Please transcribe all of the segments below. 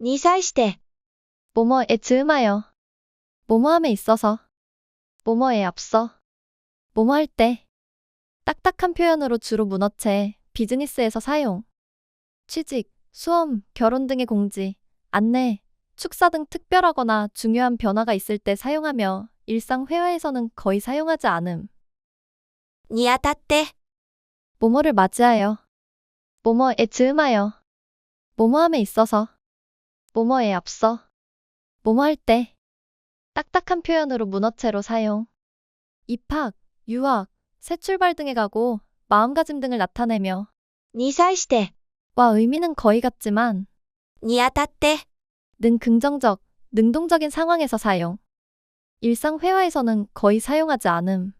に際して、 뭐뭐에 즈음하여. 뭐뭐함에 있어서. 뭐뭐에 앞서. 뭐뭐 할 때. 딱딱한 표현으로 주로 문어체, 비즈니스에서 사용. 취직, 수험, 결혼 등의 공지, 안내, 축사 등 특별하거나 중요한 변화가 있을 때 사용하며 일상 회화에서는 거의 사용하지 않음. にあたって、 뭐뭐를 맞이하여. 뭐뭐에 즈음하여. 뭐뭐함에 있어서. 뭐뭐에 앞서. 뭐뭐 할 때. 딱딱한 표현으로 문어체로 사용. 입학, 유학, 새 출발 등에 가고 마음가짐 등을 나타내며 に際して、 와 의미는 거의 같지만 にあたって、 는 긍정적, 능동적인 상황에서 사용. 일상 회화에서는 거의 사용하지 않음.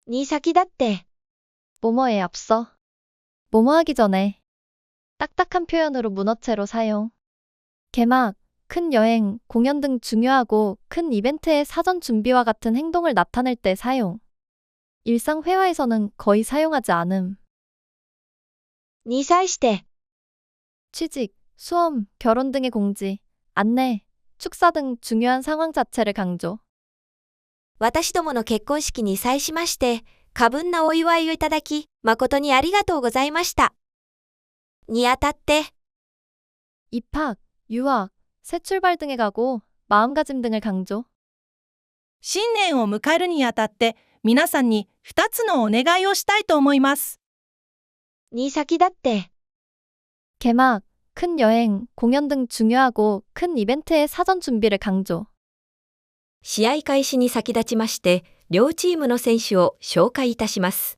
に先立って、 뭐뭐에 앞서. 뭐뭐 하기 전에. 딱딱한 표현으로 문어체로 사용. 개막, 큰 여행, 공연 등 중요하고 큰 이벤트의 사전 준비와 같은 행동을 나타낼 때 사용. 일상 회화에서는 거의 사용하지 않음. に際して、 취직, 수험, 결혼 등의 공지, 안내, 축사 등 중요한 상황 자체를 강조. 私どもの結婚式に際しまして、過分なお祝いをいただき、誠にありがとうございました。にあたって、 입학, 유학, 새 출발 등에 가고 마음가짐 등을 강조. 新年を迎えるにあたって皆さんに2つのお願いをしたいと思います。に先立って、 개막, 큰 여행, 공연 등 중요하고 큰 이벤트의 사전 준비를 강조. 試合開始に先立ちまして、両チームの選手を紹介いたします。